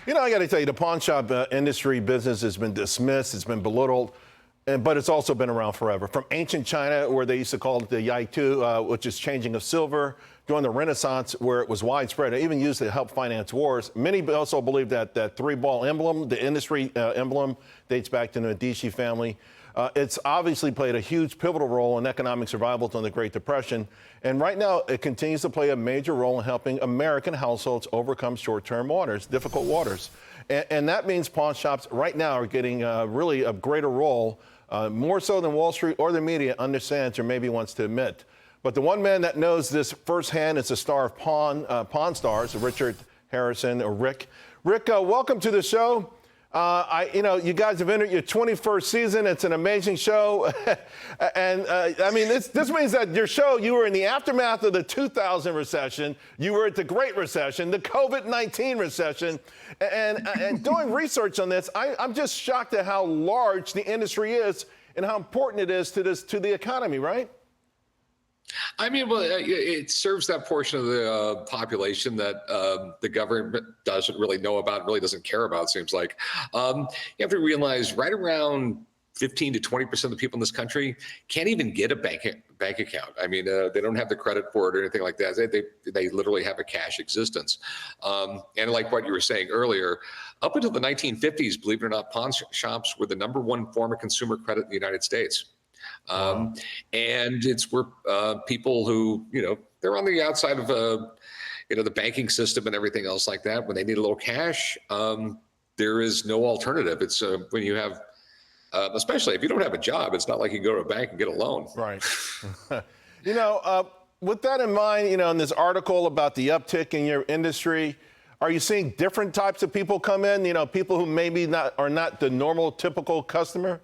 You know, I got to tell you, the pawn shop industry business has been dismissed, it's been belittled, but it's also been around forever. From ancient China, where they used to call it the yaitu, which is changing of silver, during the Renaissance, where it was widespread, and even used to help finance wars. Many also believe that that three-ball emblem, the industry emblem, dates back to the Medici family. It's obviously played a huge pivotal role in economic survival during the Great Depression. And right now, it continues to play a major role in helping American households overcome short-term waters, difficult waters. And that means pawn shops right now are getting really a greater role, more so than Wall Street or the media understands or maybe wants to admit. But the one man that knows this firsthand is the star of Pawn Stars, Richard Harrison, or Rick. Rick, welcome to the show. You guys have entered your 21st season. It's an amazing show. And I mean, this means that your show, you were in the aftermath of the 2000 recession. You were at the Great Recession, the COVID-19 recession. And doing research on this, I'm just shocked at how large the industry is and how important it is to the economy, right? I mean, well, it serves that portion of the population that the government doesn't really know about, really doesn't care about, it seems like. You have to realize right around 15 to 20% of the people in this country can't even get a bank account. I mean, they don't have the credit for it or anything like that. They literally have a cash existence. And like what you were saying earlier, up until the 1950s, believe it or not, pawn shops were the #1 form of consumer credit in the United States. And it's where people who, they're on the outside of, the banking system and everything else like that. When they need a little cash, there is no alternative. It's when you have, especially if you don't have a job, it's not like you can go to a bank and get a loan. Right. With that in mind, in this article about the uptick in your industry, are you seeing different types of people come in? People who maybe are not the normal, typical customer?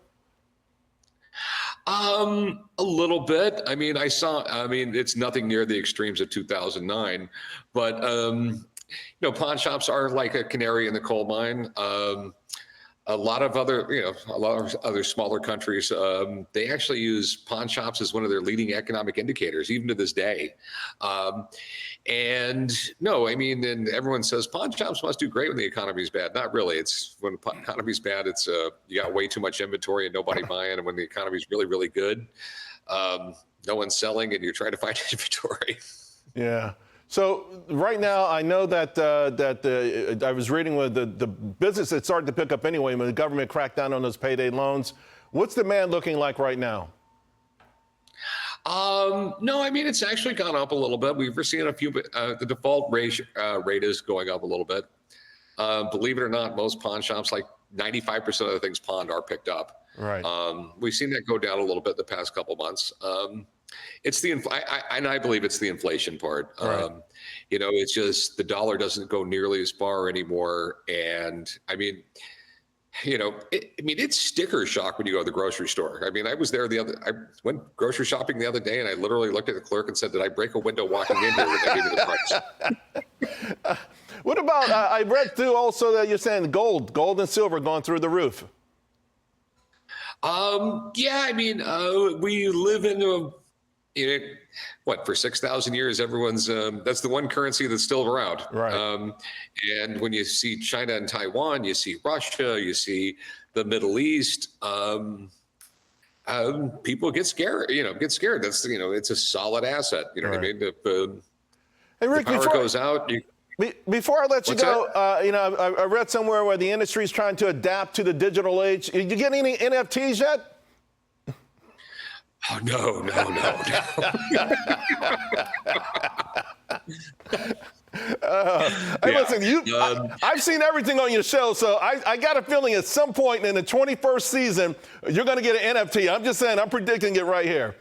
A little bit. I mean, it's nothing near the extremes of 2009, but, pawn shops are like a canary in the coal mine. A lot of other smaller countries, they actually use pawn shops as one of their leading economic indicators, even to this day. And then everyone says pawn shops must do great when the economy's bad. Not really. It's when the economy's bad, it's you got way too much inventory and nobody buying. And when the economy's really, really good, no one's selling and you're trying to find inventory. Yeah. So right now, I know that I was reading with the business that started to pick up anyway when the government cracked down on those payday loans. What's demand looking like right now? No, I mean, it's actually gone up a little bit. We've seen a few, the default rate is going up a little bit. Believe it or not, most pawn shops, like 95% of the things pawned are picked up. Right. We've seen that go down a little bit the past couple months. It's I believe it's the inflation part. Right. It's just the dollar doesn't go nearly as far anymore. And I mean, it's sticker shock when you go to the grocery store. I mean, I went grocery shopping the other day and I literally looked at the clerk and said, did I break a window walking in here when they gave me the price? What about, I read through also that you're saying gold and silver going through the roof. Yeah, I mean, we live in for 6,000 years, everyone's, that's the one currency that's still around. Right. And when you see China and Taiwan, you see Russia, you see the Middle East, people get scared, That's, it's a solid asset. You know what I mean? Hey, Rick, the power goes out. Before I let you go, I read somewhere where the industry is trying to adapt to the digital age. Did you get any NFTs yet? Oh, no. Listen, I've seen everything on your show, so I got a feeling at some point in the 21st season, you're going to get an NFT. I'm just saying, I'm predicting it right here.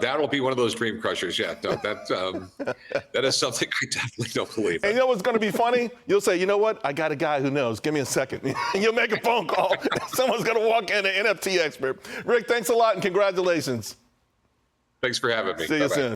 That'll be one of those dream crushers. Yeah, no, that is something I definitely don't believe in. And you know what's going to be funny? You'll say, you know what? I got a guy who knows. Give me a second. And you'll make a phone call. Someone's going to walk in, an NFT expert. Rick, thanks a lot and congratulations. Thanks for having me. See you soon.